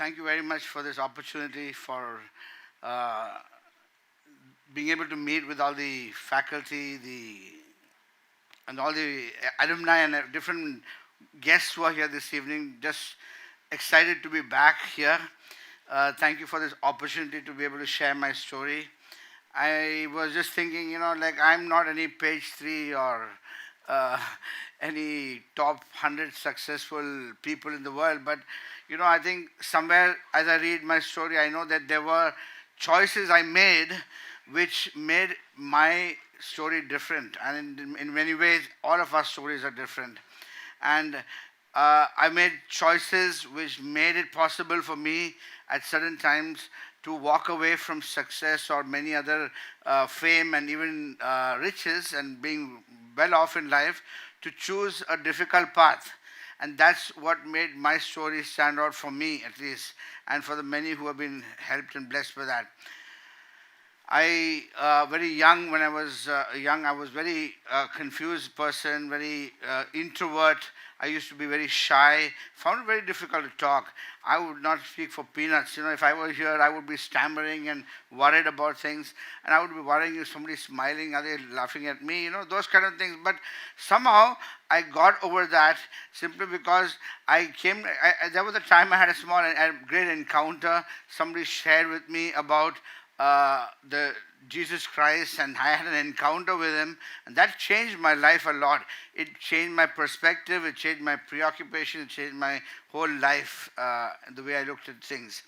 Thank you very much for this opportunity for uh, being able to meet with all the faculty, and all the alumni and different guests who are here this evening. Just excited to be back here. Thank you for this opportunity to be able to share my story. I was just thinking, like I'm not any page three or uh, any top 100 successful people in the world, but I think somewhere as I read my story, I know that there were choices I made which made my story different. And in many ways, all of our stories are different. And I made choices which made it possible for me at certain times to walk away from success or many other fame and even riches and being well off in life to choose a difficult path. And that's what made my story stand out for me, at least, and for the many who have been helped and blessed by that. Very young, when I was young, I was very confused person, very introvert. I used to be very shy, found it very difficult to talk. I would not speak for peanuts. If I were here, I would be stammering and worried about things. And I would be worrying if somebody's smiling, are they laughing at me? Those kind of things. But somehow I got over that simply because there was a time I had a great encounter. Somebody shared with me about the Jesus Christ, and I had an encounter with him, and that changed my life a lot. It changed my perspective, it changed my preoccupation, it changed my whole life, the way I looked at things.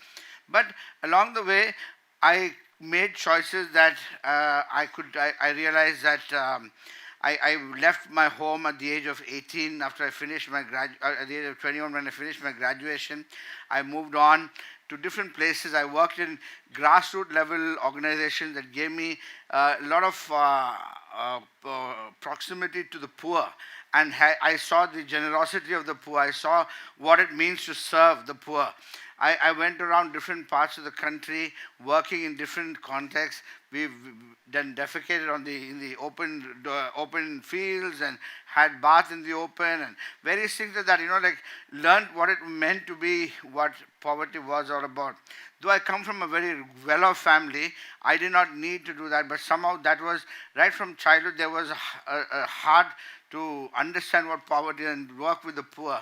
But along the way, I made choices that I realized that I left my home at the age of 18 after I finished at the age of 21 when I finished my graduation. I moved on to different places. I worked in grassroots level organizations that gave me a lot of proximity to the poor. And I saw the generosity of the poor. I saw what it means to serve the poor. I went around different parts of the country, working in different contexts. We've then defecated in the open fields and had bath in the open and various things like that. Like learned what it meant to be what poverty was all about. Though I come from a very well-off family, I did not need to do that. But somehow that was right from childhood. There was a heart to understand what poverty and work with the poor.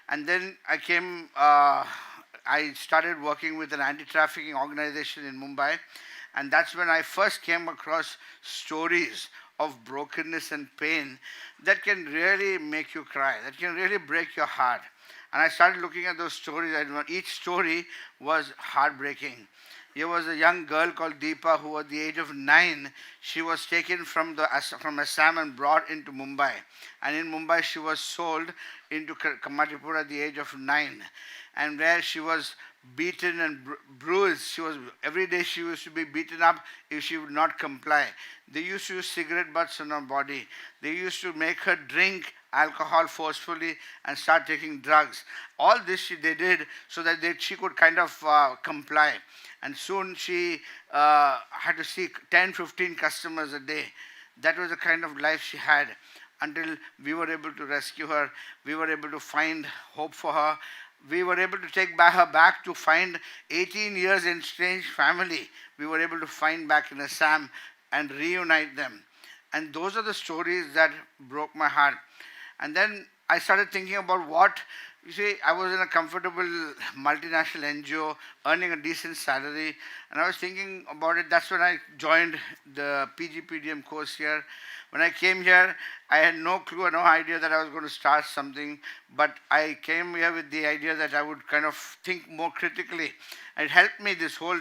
And then I started working with an anti-trafficking organization in Mumbai, and that's when I first came across stories of brokenness and pain that can really make you cry, that can really break your heart. And I started looking at those stories, and each story was heartbreaking. Here was a young girl called Deepa who at the age of 9, she was taken from Assam and brought into Mumbai. And in Mumbai she was sold into Kamatipur at the age of 9. And where she was beaten and bruised. Every day she used to be beaten up if she would not comply. They used to use cigarette butts on her body. They used to make her drink alcohol forcefully and start taking drugs. All this they did so that she could kind of comply. And soon she had to see 10, 15 customers a day. That was the kind of life she had until we were able to rescue her. We were able to find hope for her. We were able to take her back to find 18 years estranged family. We were able to find back in Assam and reunite them. And those are the stories that broke my heart. And then I started thinking about I was in a comfortable multinational NGO, earning a decent salary, and I was thinking about it. That's when I joined the PGPDM course here. When I came here, I had no clue, no idea that I was going to start something, but I came here with the idea that I would kind of think more critically. It helped me, this whole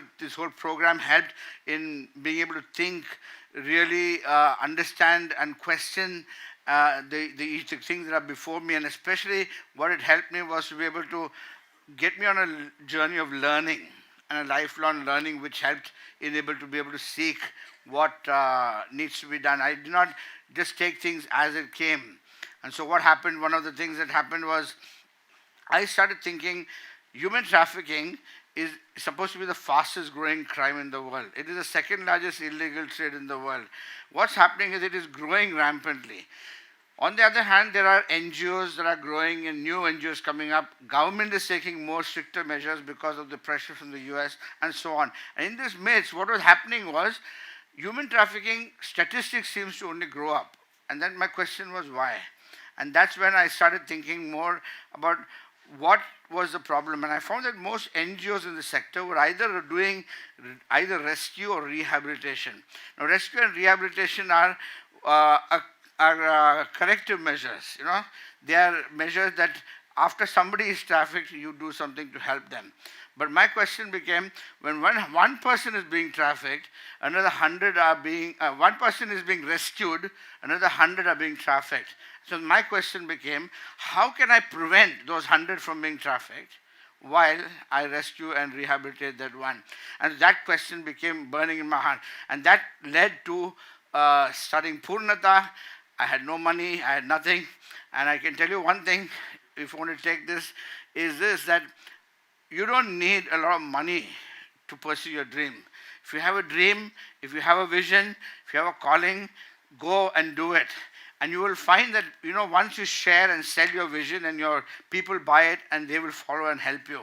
program helped in being able to think, really understand and question the things that are before me, and especially what it helped me was to be able to get me on a journey of learning and a lifelong learning, which helped in able to be able to seek what needs to be done. I did not just take things as it came. And so what happened, one of the things that happened was I started thinking human trafficking is supposed to be the fastest growing crime in the world. It is the second largest illegal trade in the world. What's happening is it is growing rampantly. On the other hand, there are NGOs that are growing and new NGOs coming up. Government is taking more stricter measures because of the pressure from the US and so on. And in this midst, what was happening was human trafficking statistics seems to only grow up. And then my question was why? And that's when I started thinking more about what was the problem. And I found that most NGOs in the sector were either doing either rescue or rehabilitation. Now, rescue and rehabilitation are corrective measures. They are measures that after somebody is trafficked, you do something to help them. But my question became, when one person is being trafficked, another 100 are being, one person is being rescued, another 100 are being trafficked. So my question became, how can I prevent those 100 from being trafficked while I rescue and rehabilitate that one? And that question became burning in my heart. And that led to studying Purnata. I had no money, I had nothing. And I can tell you one thing, if you want to take this, is this, that you don't need a lot of money to pursue your dream. If you have a dream, if you have a vision, if you have a calling, go and do it. And you will find that, once you share and sell your vision and your people buy it and they will follow and help you.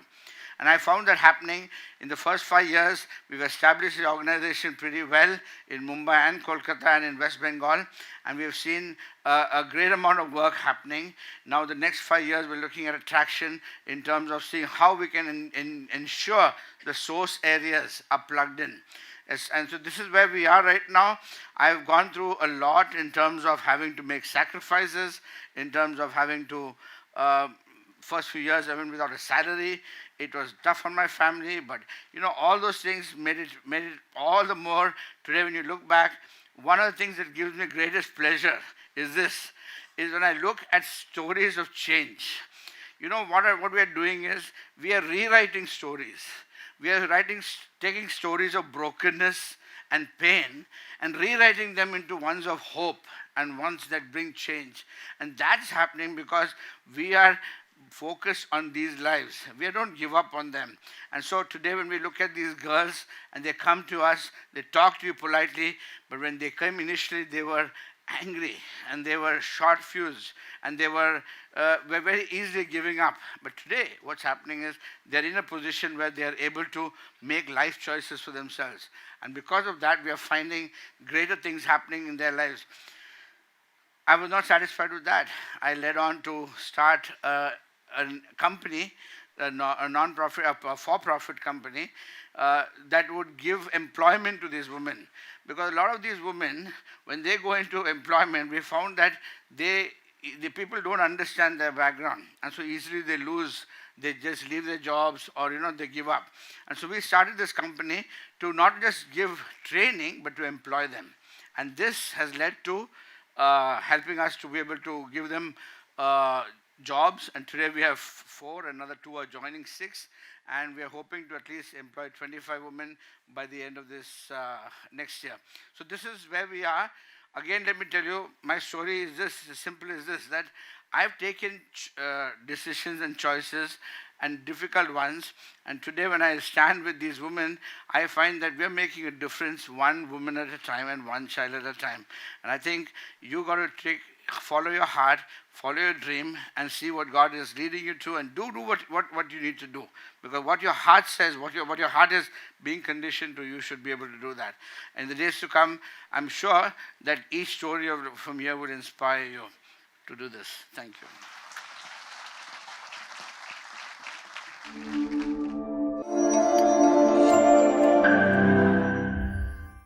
And I found that happening in the first 5 years. We've established the organization pretty well in Mumbai and Kolkata and in West Bengal. And we've seen a great amount of work happening. Now the next 5 years, we're looking at attraction in terms of seeing how we can ensure the source areas are plugged in. Yes, and so this is where we are right now. I've gone through a lot in terms of having to make sacrifices, in terms of having to, first few years I went without a salary. It was tough on my family, but all those things made it all the more. Today when you look back, one of the things that gives me greatest pleasure is this, is when I look at stories of change. What we are doing is, we are rewriting stories. We are taking stories of brokenness and pain and rewriting them into ones of hope and ones that bring change. And that's happening because we are focused on these lives. We don't give up on them. And so today when we look at these girls and they come to us, they talk to you politely, but when they came initially, they were angry and they were short-fused and they were very easily giving up. But today what's happening is they're in a position where they are able to make life choices for themselves. And because of that, we are finding greater things happening in their lives. I was not satisfied with that. I led on to start a company, a non-profit, a for-profit company that would give employment to these women. Because a lot of these women, when they go into employment, we found that the people don't understand their background, and so easily they lose. They just leave their jobs, or they give up. And so we started this company to not just give training, but to employ them. And this has led to helping us to be able to give them jobs. And today we have 4, another 2 are joining, 6. And we are hoping to at least employ 25 women by the end of this next year. So this is where we are. Again, let me tell you, my story is this, as simple as this, that I've taken decisions and choices, and difficult ones. And today when I stand with these women, I find that we're making a difference, one woman at a time and one child at a time. And I think you got to follow your heart, follow your dream, and see what God is leading you to, and do what you need to do. Because what your heart says, what your heart is being conditioned to, you should be able to do that. In the days to come, I'm sure that each story from here would inspire you to do this. Thank you.